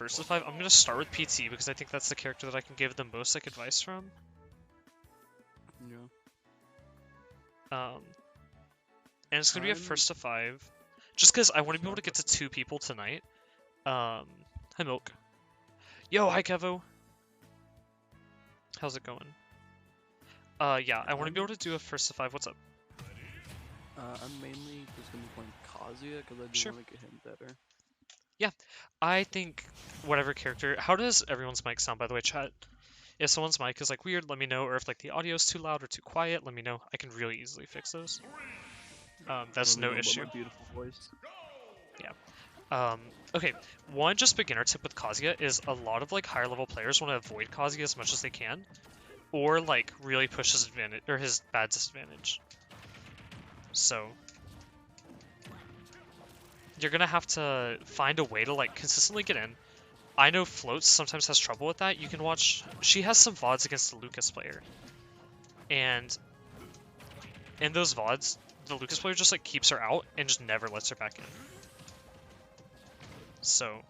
first of 5, I'm gonna start with PT because I think that's the character that I can give the most like advice from. Yeah. And it's gonna be a first of 5, just because I want to be able to get to 2 people tonight. Hi Milk. Yo, hi Kevo. How's it going? Yeah, I want to be able to do a first of 5. What's up? I'm mainly just gonna be playing Kazuya because I do Sure. want to get him better. Yeah, I think whatever character. How does everyone's mic sound, by the way, chat? If someone's mic is like weird, let me know, or if like the audio is too loud or too quiet, let me know. I can really easily fix those. That's no issue. My beautiful voice. Yeah. Okay, one just beginner tip with Kazuya is a lot of like higher level players want to avoid Kazuya as much as they can, or like really push his advantage or his bad disadvantage. So you're gonna have to find a way to like consistently get in. I know Floats sometimes has trouble with that. You can watch. She has some VODs against the Lucas player, and in those VODs, the Lucas player just like keeps her out and just never lets her back in. So,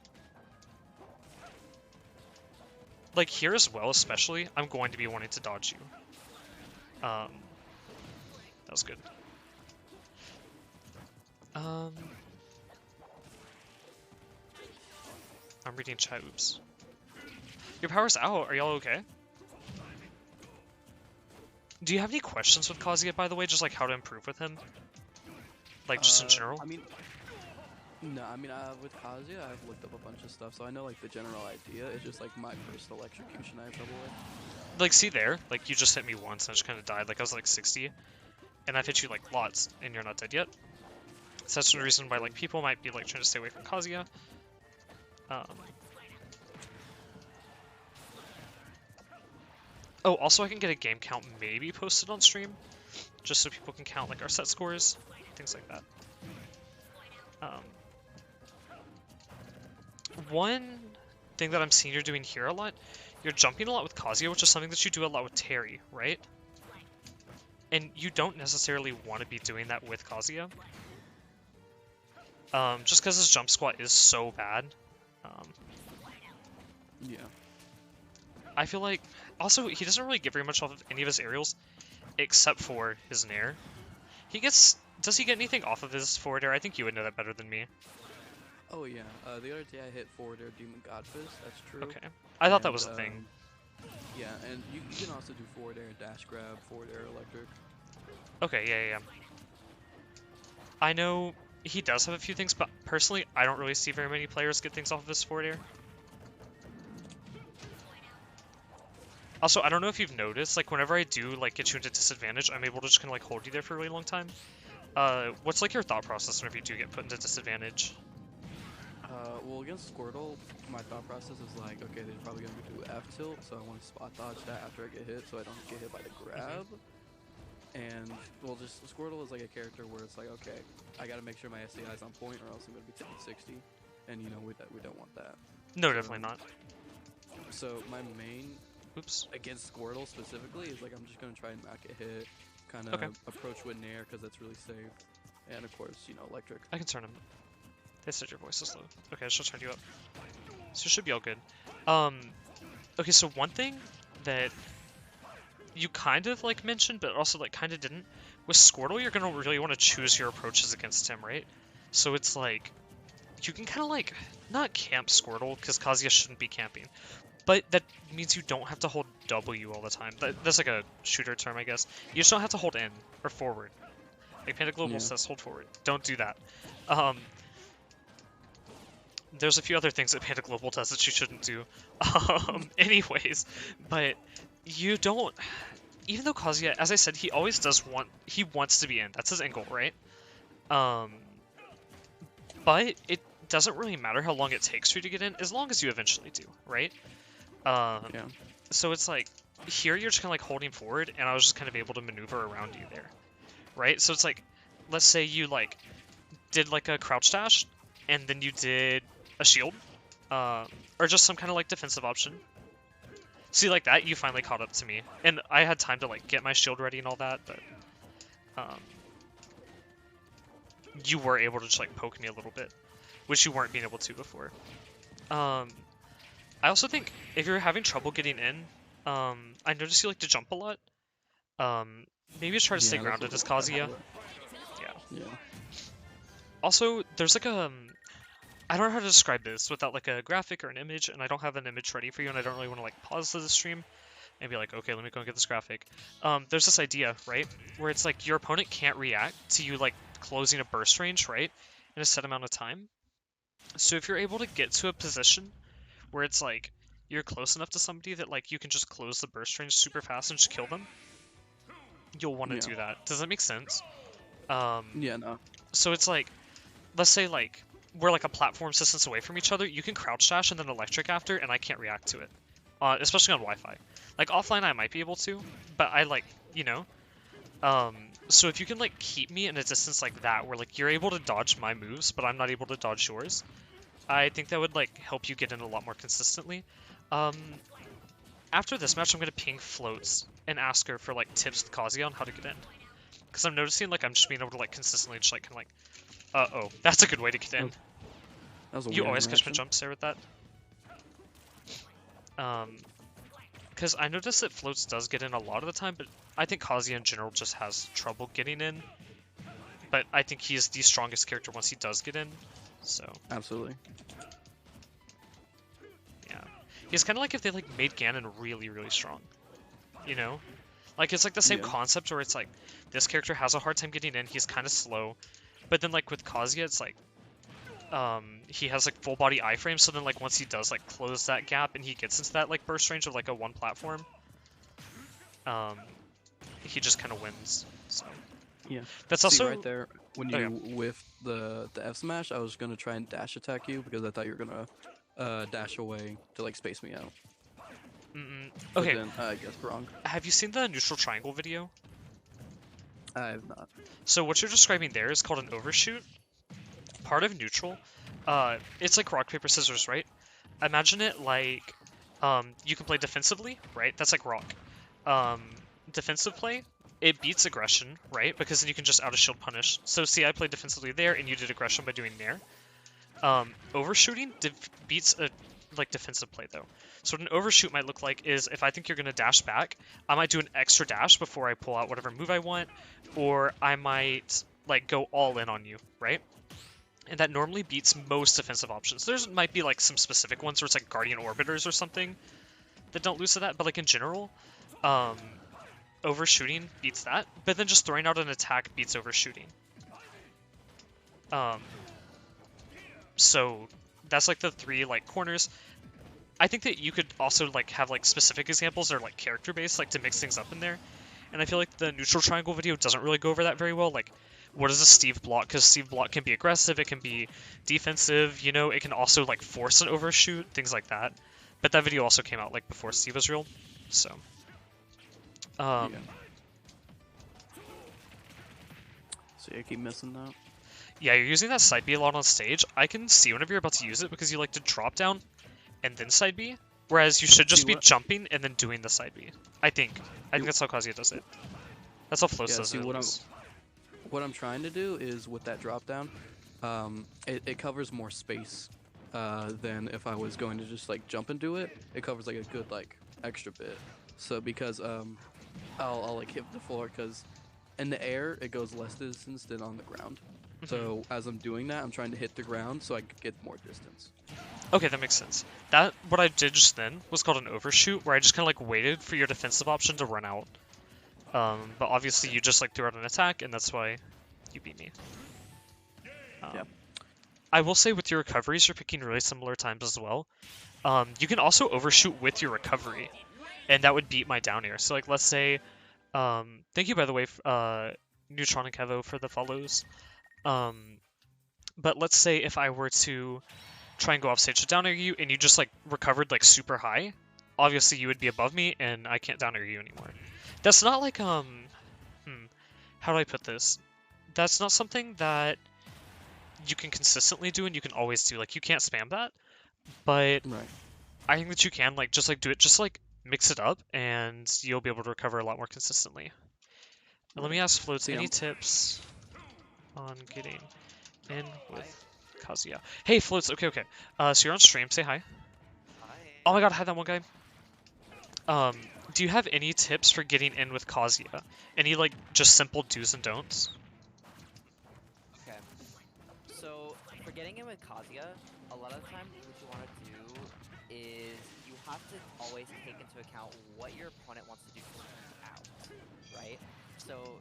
like here as well, especially, I'm going to be wanting to dodge you. That was good. I'm reading chat. Oops. Your power's out. Are y'all okay? Do you have any questions with Kazuya, by the way? Just like how to improve with him? Like just in general? I mean, no, I mean, with Kazuya, I've looked up a bunch of stuff, so I know like the general idea. It's just like my first electrocution I have trouble with. Like, see there? Like, you just hit me once and I just kind of died. Like, I was like 60. And I've hit you like lots and you're not dead yet. So that's the reason why like people might be like trying to stay away from Kazuya. Oh, also I can get a game count maybe posted on stream, just so people can count like our set scores, things like that. One thing that I'm seeing you're doing here a lot, you're jumping a lot with Kazuya, which is something that you do a lot with Terry, right? And you don't necessarily want to be doing that with Kazuya. Just because his jump squat is so bad. Yeah. I feel like, also, he doesn't really get very much off of any of his aerials, except for his nair. He gets, does he get anything off of his forward air? I think you would know that better than me. Oh yeah, the other day I hit forward air Demon Godfist, that's true. Okay. I thought that was a thing. Yeah, and you can also do forward air dash grab, forward air electric. Okay, yeah. I know he does have a few things, but personally, I don't really see very many players get things off of his forward air. Also, I don't know if you've noticed, like, whenever I do, like, get you into disadvantage, I'm able to just kind of, like, hold you there for a really long time. What's, like, your thought process whenever you do get put into disadvantage? Well, against Squirtle, my thought process is like, okay, they're probably going to do F tilt, so I want to spot dodge that after I get hit, so I don't get hit by the grab. And, well, just Squirtle is like a character where it's like, okay, I got to make sure my SCI is on point, or else I'm going to be taking 60. And, you know, we don't want that. No, definitely not. So, my main... Oops. Against Squirtle specifically is like I'm just gonna try and not get hit, kind of approach with Nair because that's really safe, and of course you know electric. I can turn him. They said your voice is low. Okay, I should turn you up. So it should be all good. Okay, so one thing that you kind of like mentioned, but also like kind of didn't, with Squirtle, you're gonna really want to choose your approaches against him, right? So it's like you can kind of like not camp Squirtle because Kazuya shouldn't be camping. But that means you don't have to hold W all the time. That's like a shooter term, I guess. You just don't have to hold N or forward. Like Panda Global says, hold forward. Don't do that. There's a few other things that Panda Global does that you shouldn't do. Anyways, but you don't... Even though Kazuya, as I said, he always does want... He wants to be in. That's his end goal, right? But it doesn't really matter how long it takes for you to get in, as long as you eventually do, right? So it's like, here you're just kind of like holding forward, and I was just kind of able to maneuver around you there, right? So it's like, let's say you like did like a crouch dash, and then you did a shield, or just some kind of like defensive option. See, like that, you finally caught up to me, and I had time to like get my shield ready and all that, but you were able to just like poke me a little bit, which you weren't being able to before. I also think if you're having trouble getting in, I notice you like to jump a lot. Um, Maybe try to stay Yeah, that's grounded as a Kazuya. habit. Yeah. Yeah. Also, there's like a I don't know how to describe this without like a graphic or an image, and I don't have an image ready for you, and I don't really want to like pause the stream and be like, okay, let me go and get this graphic. There's this idea, right, where it's like your opponent can't react to you like closing a burst range, right, in a set amount of time. So if you're able to get to a position where it's like you're close enough to somebody that like you can just close the burst range super fast and just kill them, you'll want to Yeah. do that. Does that make sense? Um, Yeah. No. so it's like, let's say like we're like a platform distance away from each other. You can crouch dash and then electric after, and I can't react to it. Especially on Wi-Fi. Like offline, I might be able to, but I like, you know. So if you can like keep me in a distance like that, where like you're able to dodge my moves, but I'm not able to dodge yours, I think that would like help you get in a lot more consistently. Um, After this match, I'm gonna ping Floats and ask her for like tips with Kazuya on how to get in, because I'm noticing like I'm just being able to like consistently just like kind of like, oh, that's a good way to get in. That was a You weird always catch my interaction. jumps there with that. Because I noticed that Floats does get in a lot of the time, but I think Kazuya in general just has trouble getting in. But I think he is the strongest character once he does get in, so Absolutely. yeah. He's kind of like if they like made Ganon really, really strong, you know? Like it's like the same Yeah. concept where it's like this character has a hard time getting in, he's kind of slow, but then like with Kazuya, it's like he has like full body iframe, so then like once he does like close that gap and he gets into that like burst range of like a one platform, he just kind of wins. So Yeah. that's See also right there when oh, you yeah. whiffed the F smash, I was gonna try and dash attack you because I thought you were gonna dash away to like space me out. But Okay, then I guess wrong. have you seen the neutral triangle video? I have not. So what you're describing there is called an overshoot. Part of neutral, it's like rock paper scissors, right? Imagine it like you can play defensively, right? That's like rock. Um, Defensive play, it beats aggression, right? Because then you can just out of shield punish. So see, I played defensively there, and you did aggression by doing nair. Overshooting beats a like defensive play though. So what an overshoot might look like is if I think you're gonna dash back, I might do an extra dash before I pull out whatever move I want, or I might like go all in on you, right? And that normally beats most defensive options. There's might be like some specific ones where it's like Guardian Orbiters or something that don't lose to that, but like in general, um, overshooting beats that. But then just throwing out an attack beats overshooting. Um, so that's like the three like corners. I think that you could also like have like specific examples that are like character based, like to mix things up in there. And I feel like the neutral triangle video doesn't really go over that very well. Like, what is a Steve block? Because Steve block can be aggressive, it can be defensive, you know, it can also like force an overshoot, things like that. But that video also came out like before Steve was real, so. Yeah. See, I keep missing that. Yeah, you're using that side B a lot on stage. I can see whenever you're about to use it because you like to drop down and then side B, whereas you should just See be what? jumping and then doing the side B. I think that's how Kazuya does it. That's how Flows Yeah. does See it. what I'm trying to do is with that drop down, it covers more space than if I was going to just like jump and do it. It covers like a good like extra bit. So because I'll like hit the floor because in the air it goes less distance than on the ground. So as I'm doing that, I'm trying to hit the ground so I can get more distance. Okay, that makes sense. That, what I did just then, was called an overshoot, where I just kind of like waited for your defensive option to run out. But obviously you just like threw out an attack, and that's why you beat me. Yeah. I will say with your recoveries, you're picking really similar times as well. You can also overshoot with your recovery, and that would beat my down air. So like, let's say, thank you by the way, Neutron and Kevo for the follows. But let's say if I were to try and go off stage to down air you, and you just like recovered like super high, obviously you would be above me, and I can't down air you anymore. That's not like how do I put this? That's not something that you can consistently do and you can always do. Like you can't spam that, but Right. I think that you can like just like do it, just like mix it up, and you'll be able to recover a lot more consistently. And let me ask Floats, See, any tips on getting in with Kazuya? Hey Floats, okay. So you're on stream, say hi. Hi. Oh my god, I had that one guy. Do you have any tips for getting in with Kazuya? Any, like, just simple do's and don'ts? Okay. So for getting in with Kazuya, a lot of the time what you want to do is you have to always take into account what your opponent wants to do to win out, right? So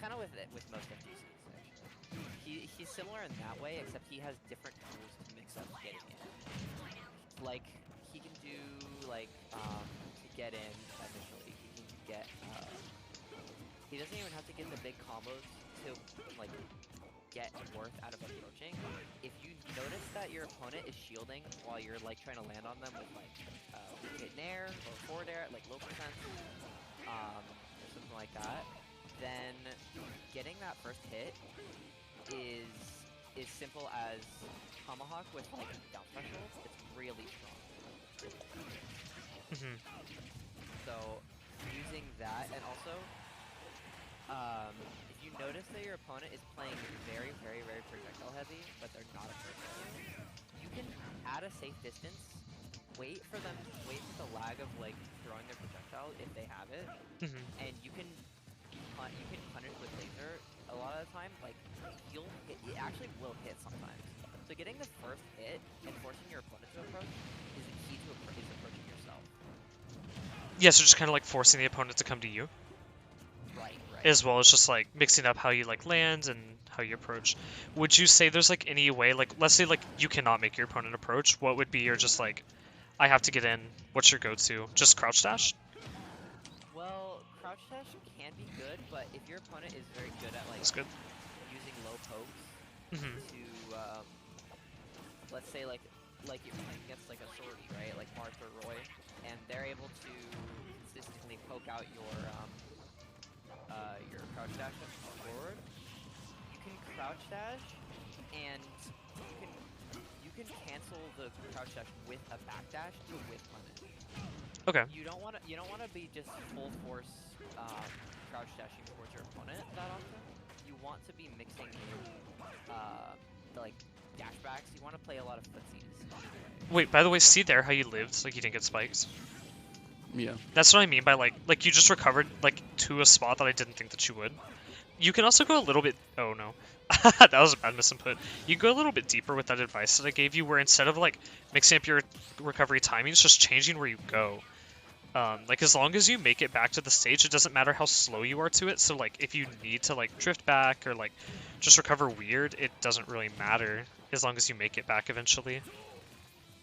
kind of with most FGCs actually. He's similar in that way, except he has different tools to mix up getting in. Like he can do like to get in initially, he can get he doesn't even have to get the big combos to like get worth out of approaching. If you notice that your opponent is shielding while you're like trying to land on them with like hit nair or forward air at like low percent, or something like that, then getting that first hit is simple as tomahawk with like down specials. It's really strong. So using that, and also if you notice that your opponent is playing very, very, very projectile heavy, but they're not approaching you, you can at a safe distance wait for the lag of like throwing their projectile if they have it, and you can punish with laser. A lot of the time, like you'll hit, it actually will hit sometimes. So getting the first hit and forcing your opponent to approach is the key to approaching yourself. Yeah, so just kind of like forcing the opponent to come to you. Right. As well as just like mixing up how you like land and how you approach. Would you say there's like any way, like let's say like you cannot make your opponent approach, what would be your just like, I have to get in, what's your go-to? Just crouch dash? Well, crouch dash can be good, but if your opponent is very good at like That's good. using low pokes to, let's say like you're playing against like a sortie, right? Like Martha or Roy, and they're able to consistently poke out your crouch dash forward. You can crouch dash, and you can cancel the crouch dash with a back dash to whiff punish. Okay. You don't want to be just full force crouch dashing towards your opponent that often. You want to be mixing the like dash backs. You want to play a lot of footsies. Wait, by the way, see there how you lived, like you didn't get spiked? Yeah. That's what I mean by like you just recovered like to a spot that I didn't think that you would. You can also go a little bit, oh no, that was a bad misinput. You can go a little bit deeper with that advice that I gave you, where instead of like mixing up your recovery timing, it's just changing where you go. Like as long as you make it back to the stage, it doesn't matter how slow you are to it. So like if you need to like drift back or like just recover weird, it doesn't really matter as long as you make it back eventually.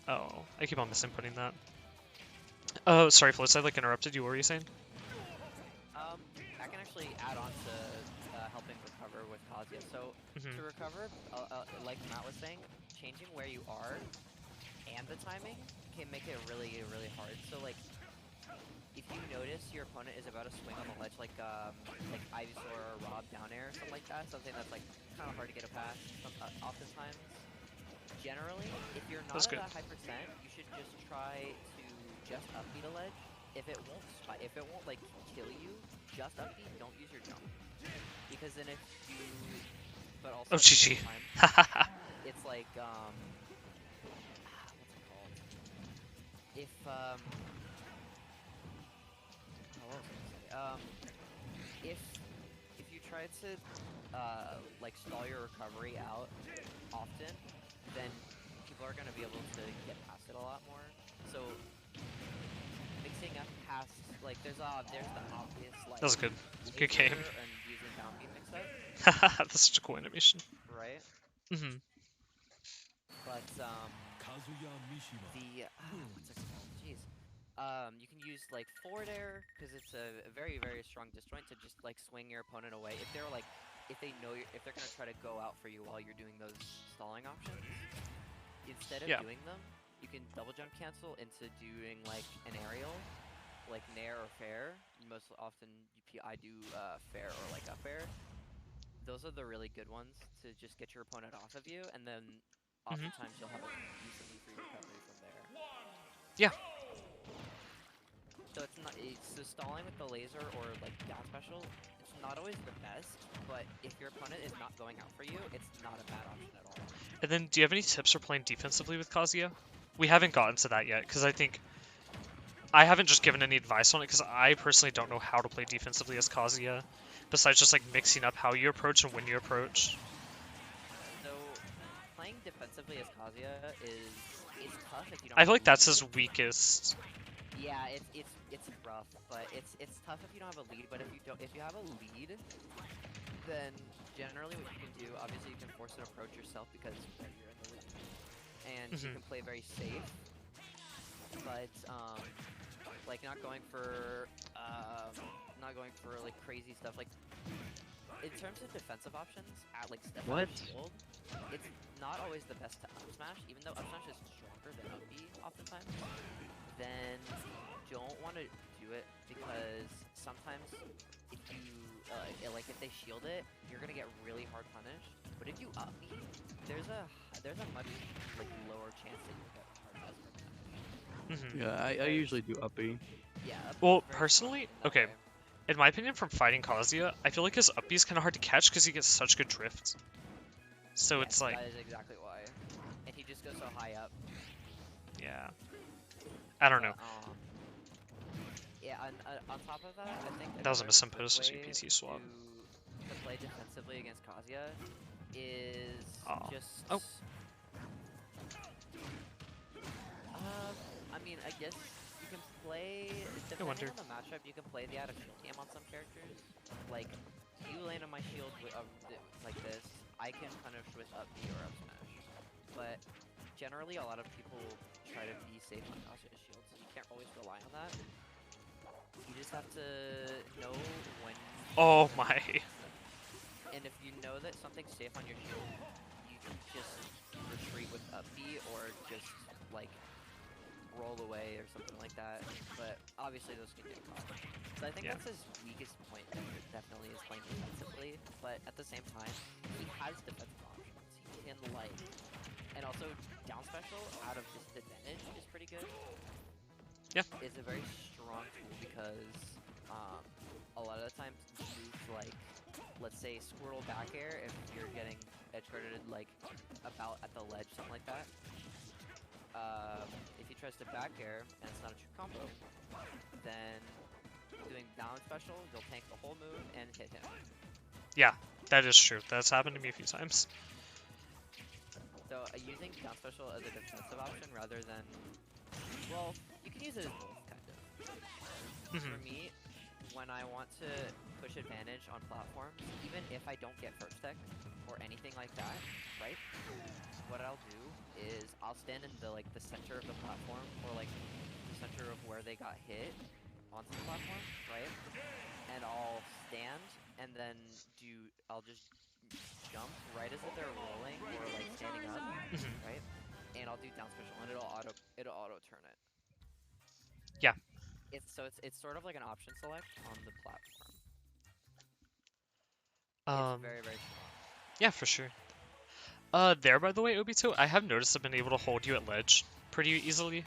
Oh, I keep on misinputting that. Oh, sorry, Floats, I like interrupted you. What were you saying? I can actually add on to helping recover with Kazuya. So to recover, like Matt was saying, changing where you are and the timing can make it really, really hard. So like, if you notice your opponent is about to swing on the ledge, like Ivysaur or Rob down air or something like that, something that's like kind of hard to get a pass. Oftentimes, generally, if you're not at a high percent, you should just try to just upbeat a ledge. If it won't like kill you, just upbeat. Don't use your jump, because then if you, but also oh, GG. It's like what's it called? If what was I gonna say? If you try to like stall your recovery out often, then people are gonna be able to get past it a lot more. So mixing up past, like there's the obvious like. That was good. Good game. And using down beat mix up. That's such a cool animation. Right. But the what's it called? Jeez. You can use like forward air because it's a very, very strong disjoint to just like swing your opponent away if they're like if they know if they're gonna try to go out for you while you're doing those stalling options. Instead of doing them, you can double jump cancel into doing like an aerial, like nair or fair. Most often I do fair or like up air. Those are the really good ones to just get your opponent off of you, and then oftentimes you'll have a decently free recovery from there. Yeah. So so stalling with the laser or like down special, it's not always the best, but if your opponent is not going out for you, it's not a bad option at all. And then, do you have any tips for playing defensively with Kazuya? we haven't gotten to that yet, because I think I haven't just given any advice on it, because I personally don't know how to play defensively as Kazuya, besides just like mixing up how you approach and when you approach. So playing defensively as Kazuya is tough if you don't I have feel like a that's lead. his weakest. Yeah, it's rough, but it's tough if you don't have a lead. But if you have a lead, then generally what you can do, obviously you can force an approach yourself because you're in the lead, and you can play very safe. But like not going for like crazy stuff. Like in terms of defensive options at like step What? shield, it's not always the best to up smash, even though up smash is stronger than up B oftentimes. Then don't want to do it because sometimes if you like if they shield it, you're gonna get really hard punished. But if you up B, there's a much like lower chance that you'll get hard punished. Yeah, I usually do up B. Yeah. Well, personally, okay. In my opinion, from fighting Kazuya, I feel like his up B is kind of hard to catch because he gets such good drift. So it's like, that is exactly why, and he just goes so high up. yeah, I don't know. Yeah, on top of that, I think That was a another misimposed good way CPT swap. to play defensively against Kazuya is just. Oh. I mean, I guess you can play depending on the matchup. You can play the out of shield game on some characters. Like, you land on my shield with like this, I can punish with up B or up smash. But generally, a lot of people try to be safe on Kazuya's shield, so you can't always rely on that. You just have to know when. Oh my. And if you know that something's safe on your shield, you can just retreat with up B or just like roll away or something like that. But obviously those can get caught. So I think that's his weakest point. Definitely is playing defensively, but at the same time, he has defensive options. He can like, and also down special out of disadvantage is pretty good. Yeah. It's a very strong tool because a lot of the times moves like, let's say Squirtle back air, if you're getting edge guarded like about at the ledge, something like that. If he tries to back air and it's not a true combo, then doing down special, you'll tank the whole move and hit him. Yeah, that is true. That's happened to me a few times. So using down special as a defensive option rather than, well, you can use it as both, kind of. For me, when I want to push advantage on platforms, even if I don't get first tech or anything like that, right? What I'll do is I'll stand in the center of the platform, or like the center of where they got hit onto the platform, right? And I'll stand and then I'll just jump right as if they're rolling or like standing up, right? And I'll do down special and it'll auto turn it. Yeah. It's sort of like an option select on the platform. It's very, very strong. Yeah, for sure. There, by the way, Obito, I have noticed I've been able to hold you at ledge pretty easily.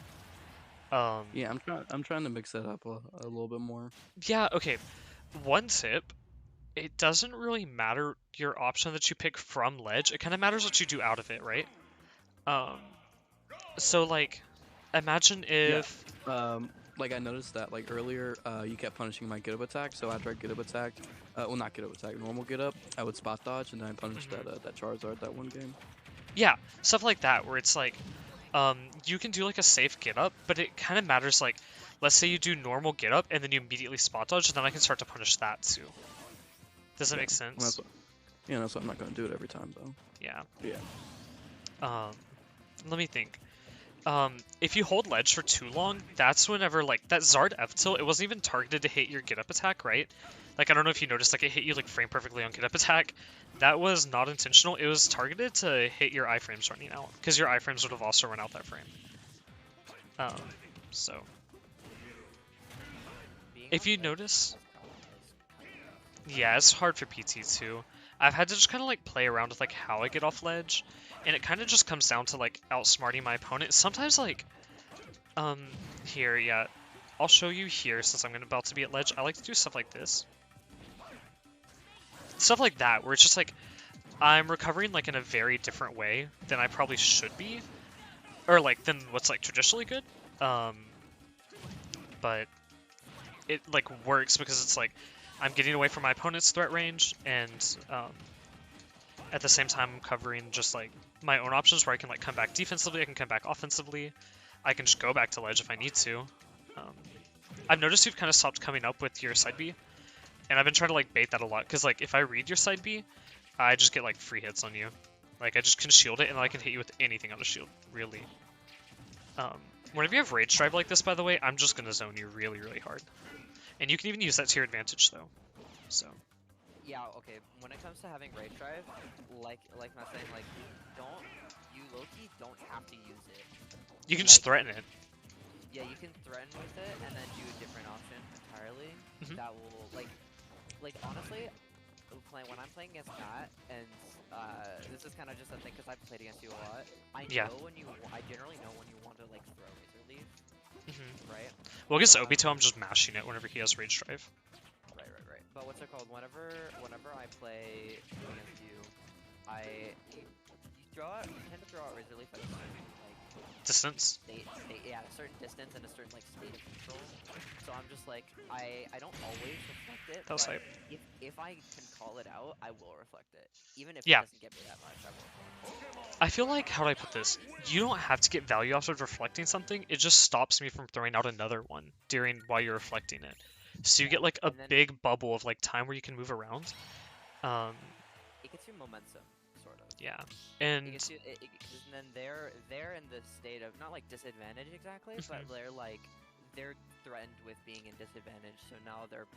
Yeah, I'm trying to mix that up a little bit more. Yeah, okay. One tip, it doesn't really matter your option that you pick from ledge. It kind of matters what you do out of it, right? So like, imagine if... Yeah. Like I noticed that like earlier, you kept punishing my get up attack. So after I get up attacked, well not get up attack, normal get up, I would spot dodge and then I punished that Charizard that one game. Yeah, stuff like that where it's like, you can do like a safe get up, but it kind of matters like, let's say you do normal get up and then you immediately spot dodge, and then I can start to punish that too. Does that make sense? Well, that's why I'm not gonna do it every time though. Yeah. Yeah. Let me think. If you hold ledge for too long, that's whenever, like, that Zard F tilt, it wasn't even targeted to hit your get up attack, right? Like, I don't know if you noticed, like, it hit you, like, frame perfectly on get up attack. That was not intentional. It was targeted to hit your iframes running out, because your iframes would have also run out that frame. So. If you notice... Yeah, it's hard for PT too. I've had to just kind of, like, play around with, like, how I get off ledge. And it kind of just comes down to, like, outsmarting my opponent. Sometimes, like, here, yeah. I'll show you here since I'm about to be at ledge. I like to do stuff like this. Stuff like that, where it's just, like, I'm recovering, like, in a very different way than I probably should be. or like than what's like traditionally good. But it like works because it's like I'm getting away from my opponent's threat range, and at the same time I'm covering just like my own options where I can like come back defensively, I can come back offensively, I can just go back to ledge if I need to. I've noticed you've kind of stopped coming up with your side B, and I've been trying to like bait that a lot because like if I read your side B, I just get like free hits on you. Like I just can shield it and then I can hit you with anything on the shield, really. Whenever you have Rage Drive like this, by the way, I'm just gonna zone you really, really hard. And you can even use that to your advantage though. So Yeah, okay. When it comes to having Rage Drive, like I was saying, like you low-key don't have to use it. you can just threaten it. Yeah, you can threaten with it and then do a different option entirely. That will like honestly, when I'm playing against Matt, and this is kind of just a thing because I've played against you a lot. I generally know when you want to like throw Razor Leaf, right? Well, against Obito, I'm just mashing it whenever he has Rage Drive. Right. But what's it called? Whenever I play against you, you tend to throw out Razor Leaf at a certain like Distance. yeah, a certain distance and a certain like state of control. So I'm just like I don't always reflect it. That was but hype. if I can call it out, I will reflect it. Even if Yeah. it doesn't get me that much, I will. I feel like, how do I put this? You don't have to get value out of reflecting something. It just stops me from throwing out another one while you're reflecting it. So you get like a big bubble of like time where you can move around. It gets you momentum, sort of. Yeah, and and then they're in the state of not like disadvantage exactly, but they're threatened with being in disadvantage. So now they're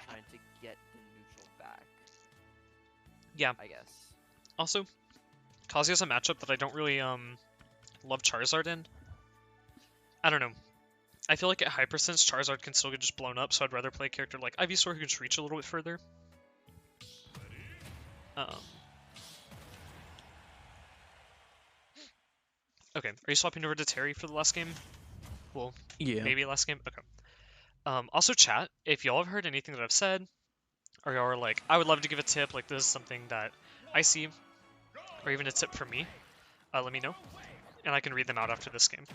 trying to get the neutral back. Yeah, I guess. Also, Kazuya's a matchup that I don't really love Charizard in. I don't know. I feel like at Hypersense, Charizard can still get just blown up, so I'd rather play a character like Ivysaur who can just reach a little bit further. Okay, are you swapping over to Terry for the last game? Well, Yeah. maybe last game? Okay. Also chat, if y'all have heard anything that I've said, or y'all are like, I would love to give a tip, like this is something that I see, or even a tip from me, let me know, and I can read them out after this game.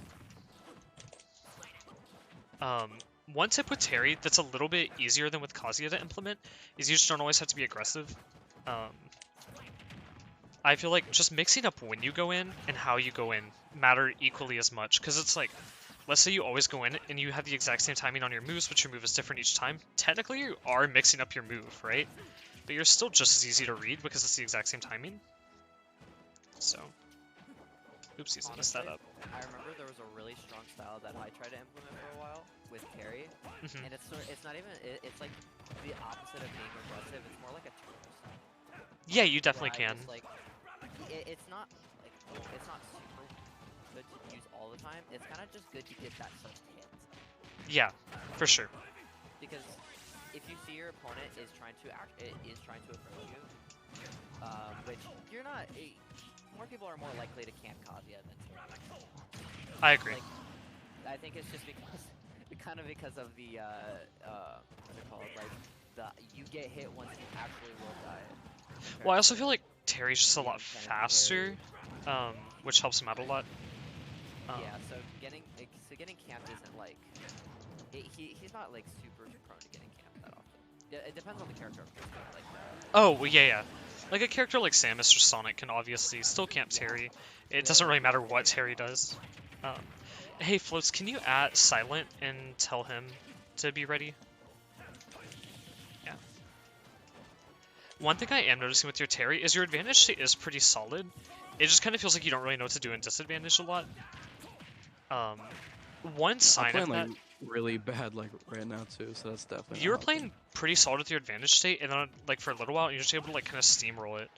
One tip with Terry that's a little bit easier than with Kazuya to implement is you just don't always have to be aggressive. I feel like just mixing up when you go in and how you go in matter equally as much, because it's like, let's say you always go in and you have the exact same timing on your moves, but your move is different each time. Technically, you are mixing up your move, right? But you're still just as easy to read because it's the exact same timing. So, oopsies, I messed that up. I remember there was a really strong style that I tried to implement for a while with Terry, and it's not even, it's like the opposite of being aggressive. It's more like a turbo style. Yeah, you definitely can. It's not super good to use all the time. It's kind of just good to get that first hit. Yeah, for sure. Because if you see your opponent is trying to approach you, which you're not. More people are more likely to camp Kazuya than Terry. I agree. Like, I think it's just because of the what's it called? Like you get hit once you actually will die. Well, I also feel like Terry's just a lot faster, which helps him out a lot. Yeah, so getting camped isn't like he's not like super prone to getting camped that often. It depends on the character. Like oh, well, yeah. Like a character like Samus or Sonic can obviously still camp Terry. It doesn't really matter what Terry does. Hey, Floats, can you at Silent and tell him to be ready? Yeah. One thing I am noticing with your Terry is your advantage state is pretty solid. It just kind of feels like you don't really know what to do in disadvantage a lot. One sign of that... really bad like right now too, so that's definitely. You were playing pretty solid with your advantage state, and then like for a little while, you're just able to like kind of steamroll it,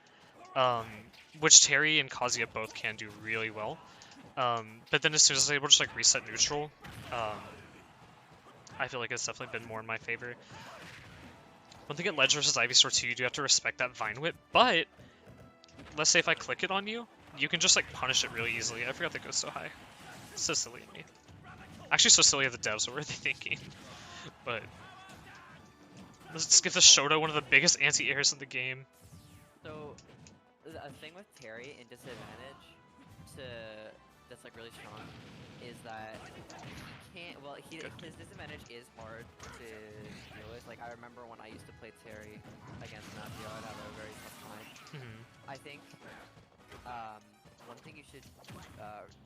which Terry and Kazuya both can do really well. But then as soon as I was able to just like reset neutral, I feel like it's definitely been more in my favor. One thing at Ledge versus Ivysaur 2, you do have to respect that Vine Whip, but let's say if I click it on you, you can just like punish it really easily. I forgot that goes so high. So silly of me. Actually, so silly of the devs. What were they thinking? But let's give the Shoto one of the biggest anti-airs in the game. So, a thing with Terry in disadvantage to that's like really strong is that he can't. Well, his disadvantage is hard to deal with. Like I remember when I used to play Terry against Matthew, I'd have a very tough time. I think one thing you should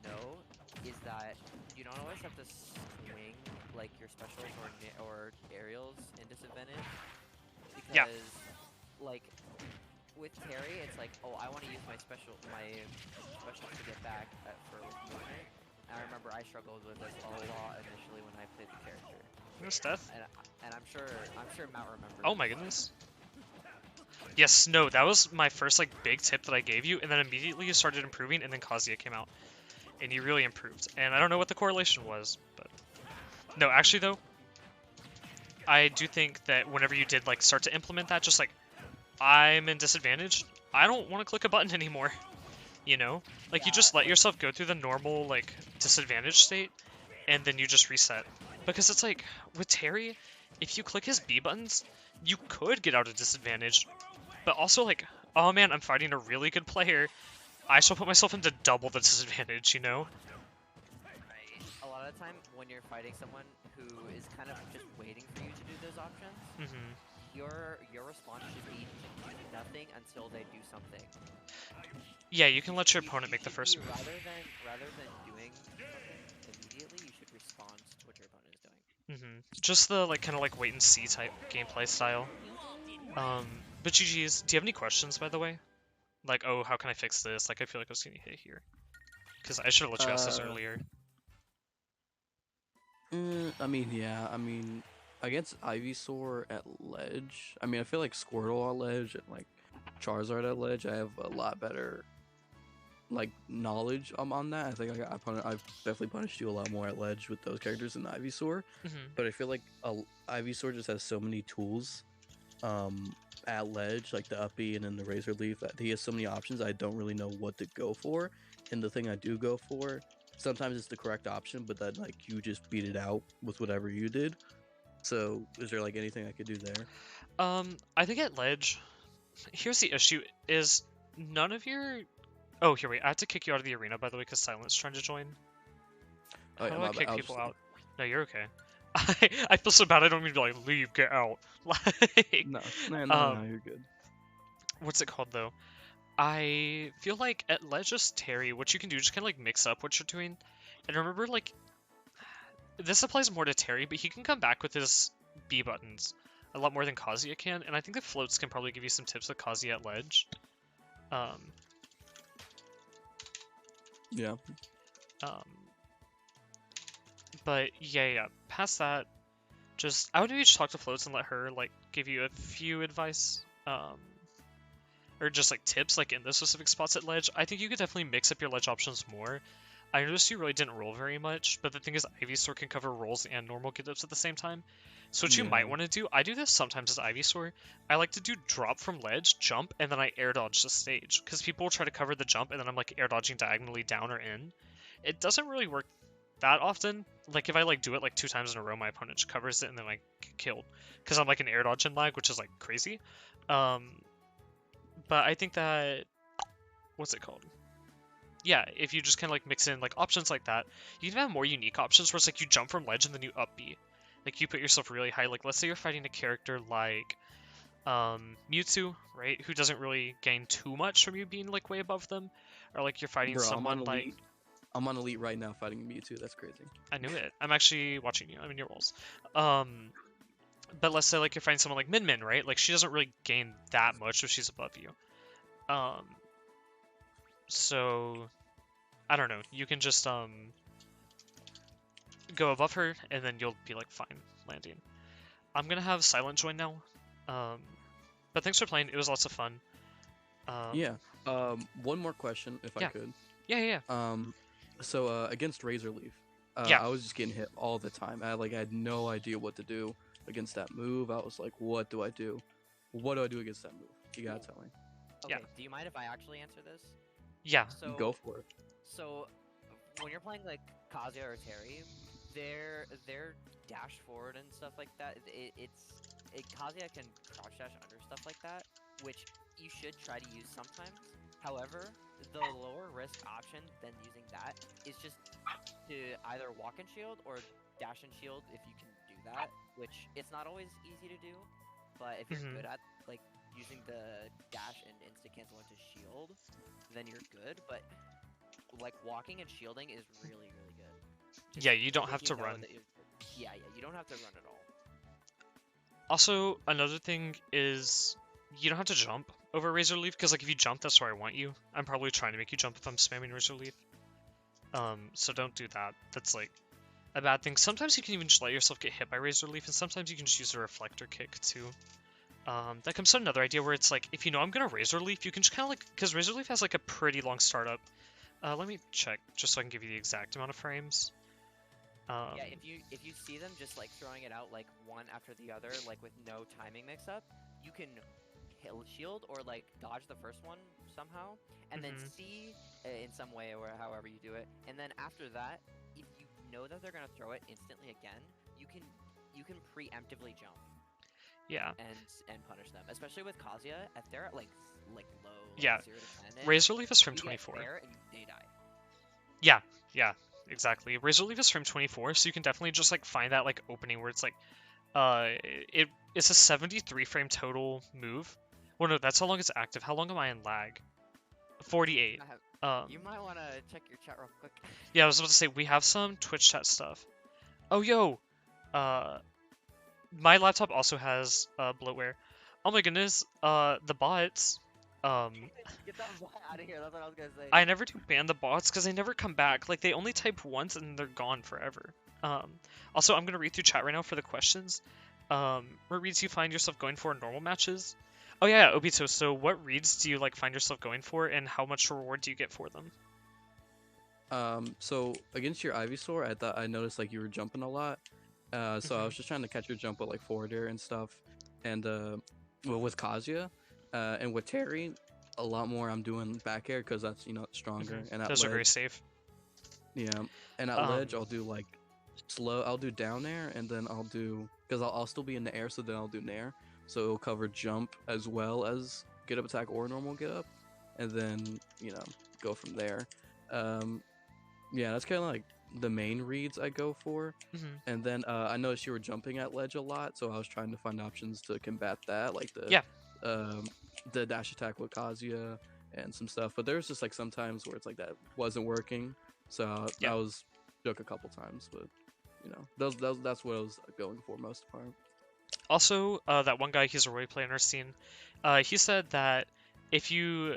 know is that you don't always have to swing like your specials or aerials in disadvantage because like with Terry, it's like, oh, I want to use my specials to get back for movement. And I remember I struggled with this a lot initially when I played the character. No stuff. And I'm sure Matt remembers. Oh my goodness. Yes, no, that was my first like big tip that I gave you, and then immediately you started improving, and then Kazuya came out, and you really improved. And I don't know what the correlation was, but no, actually though, I do think that whenever you did like start to implement that, just like I'm in disadvantage, I don't want to click a button anymore. You know, like you just let yourself go through the normal like disadvantage state, and then you just reset. Because it's like with Terry, if you click his B buttons, you could get out of disadvantage. But also like, oh man, I'm fighting a really good player. I shall put myself into double the disadvantage, you know? Right. A lot of the time when you're fighting someone who is kind of just waiting for you to do those options, your response should be to do nothing until they do something. Yeah, you can let your opponent make the first move. Rather than doing something immediately, you should respond to what your opponent is doing. Just the like kind of like wait and see type gameplay style. But GG's, do you have any questions by the way? Like, oh, how can I fix this? Like, I feel like I was getting hit here. Because I should have let you ask this earlier. I mean, yeah. I mean, against Ivysaur at ledge, I mean, I feel like Squirtle at ledge and like Charizard at ledge, I have a lot better like knowledge on that. I think I've definitely punished you a lot more at ledge with those characters than Ivysaur. But I feel like Ivysaur just has so many tools at ledge, like the uppy and then the razor leaf, that he has so many options. I don't really know what to go for, and the thing I do go for, sometimes it's the correct option, but then like you just beat it out with whatever you did. So is there like anything I could do there? I think at ledge, here's the issue: is none of your. Oh, here wait. I have to kick you out of the arena by the way, because Silent's trying to join. How do I kick people out? No, you're okay. I feel so bad. I don't mean to be like leave, get out. Like No, you're good. What's it called though? I feel like at Legis Terry, what you can do, just kind of like mix up what you're doing. And remember, like, this applies more to Terry, but he can come back with his B buttons a lot more than Kazuya can. And I think the floats can probably give you some tips with Kazuya at ledge. Yeah. But yeah. Past that, just I would maybe just talk to floats and let her like give you a few advice. Or just like tips like in the specific spots at ledge. I think you could definitely mix up your ledge options more. I noticed you really didn't roll very much, but the thing is Ivysaur can cover rolls and normal get-ups at the same time. So what you might want to do, I do this sometimes as Ivysaur, I like to do drop from ledge, jump, and then I air dodge the stage. Because people will try to cover the jump and then I'm like air dodging diagonally down or in. It doesn't really work that often. Like if I like do it like 2 times in a row, my opponent just covers it and then I get killed. Because I'm like an air dodge and lag, which is like crazy. But I think that, what's it called? Yeah, if you just kind of like mix in like options like that, you can have more unique options where it's like you jump from ledge and then you up B. Like you put yourself really high. Like let's say you're fighting a character like Mewtwo, right? Who doesn't really gain too much from you being like way above them. Or like you're fighting someone like... I'm on Elite right now fighting Mewtwo, that's crazy. I knew it. I'm actually watching you. I'm in your roles. But let's say like you're fighting someone like Min, right? Like she doesn't really gain that much if she's above you. So I don't know. You can just go above her and then you'll be like fine landing. I'm gonna have Silent join now. But thanks for playing. It was lots of fun. One more question if I could. Yeah. So against Razor Leaf, I was just getting hit all the time. I had no idea what to do against that move. I was like, what do I do? What do I do against that move? You gotta tell me. Okay, do you mind if I actually answer this? Yeah. So, go for it. So, when you're playing like Kazuya or Terry, their dash forward and stuff like that, Kazuya can crouch dash under stuff like that, which you should try to use sometimes. However, the lower risk option than using that is just to either walk and shield or dash and shield if you can do that, which it's not always easy to do, but if you're Mhm. good at like using the dash and insta cancel into shield, then you're good. But like walking and shielding is really good. Yeah, you don't if have you to know run. that yeah, you don't have to run at all. Also, another thing is you don't have to jump over Razor Leaf, because like if you jump, that's where I want you. I'm probably trying to make you jump if I'm spamming Razor Leaf. So don't do that. That's like a bad thing. Sometimes you can even just let yourself get hit by Razor Leaf, and sometimes you can just use a Reflector Kick too. That comes to another idea where it's like, if you know I'm gonna Razor Leaf, you can just kind of like, because Razor Leaf has like a pretty long startup. Let me check, just so I can give you the exact amount of frames. Yeah, if you see them just like throwing it out like one after the other, like with no timing mix up, you can hill shield or like dodge the first one somehow, and then Mhm. see in some way or however you do it, and then after that, if you know that they're gonna throw it instantly again, you can preemptively jump Yeah. and punish them, especially with Kazuya. If they're at like low like Yeah. 0 to 10, Razor Leaf is from you get 24. there and they die. Yeah, exactly. Razor Leaf is from 24, so you can definitely just like find that like opening where it's like, it's a 73 frame total move. Well, no, that's how long it's active. How long am I in lag? 48. You might want to check your chat real quick. Yeah, I was about to say we have some Twitch chat stuff. Oh, yo, uh, my laptop also has bloatware. Oh my goodness, the bots. Get that bot out of here. That's what I was gonna say. I never do ban the bots because they never come back. Like they only type once and they're gone forever. Also, I'm gonna read through chat right now for the questions. What reads do you find yourself going for in normal matches? Oh yeah, Obito. So what reads do you like find yourself going for, and how much reward do you get for them? So against your Ivysaur, I noticed like you were jumping a lot. So I Mhm. was just trying to catch your jump with like forward air and stuff. And well, with Kazuya, and with Terry, a lot more I'm doing back air because that's stronger. And at Those are very ledge, safe. yeah. And at Um, ledge, I'll do like slow. I'll do down air, and then I'll do because I'll still be in the air, so then I'll do nair. So it'll cover jump as well as get up attack or normal get up, and then go from there. Um, yeah, that's kind of like the main reads I go for. mhm. And then I noticed you were jumping at ledge a lot, so I was trying to find options to combat that, like Yeah, um, the dash attack with Kazuya and some stuff. But there's just like some times where it's like that wasn't working, so yeah. I was shook a couple times. But that's what I was going for most of the part. Also, that one guy, he's a role player in our scene. He said that if you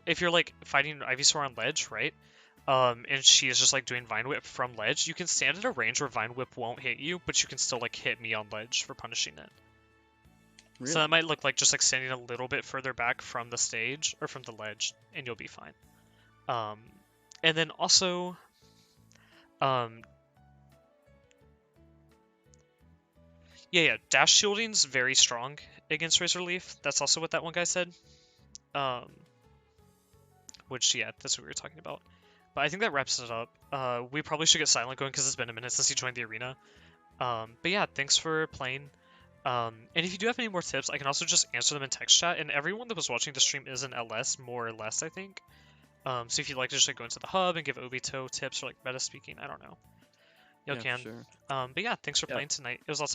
if you're like fighting Ivysaur on ledge, right? And she is just like doing Vine Whip from ledge, you can stand at a range where Vine Whip won't hit you, but you can still like hit me on ledge for punishing it. So Really? that might look like just like standing a little bit further back from the stage or from the ledge, and you'll be fine. Um, and then also, um, yeah, dash shielding's very strong against Razor Leaf. That's also what that one guy said. Um, which yeah, that's what we were talking about. But I think that wraps it up. We probably should get Silent going because it's been a minute since he joined the arena. But yeah, thanks for playing. And if you do have any more tips, I can also just answer them in text chat. And everyone that was watching the stream is an LS, more or less, I think. So if you'd like to just like go into the hub and give Obito tips or like meta speaking, I don't know. You Yeah, for can. sure. But yeah, thanks for Yeah. playing tonight. It was lots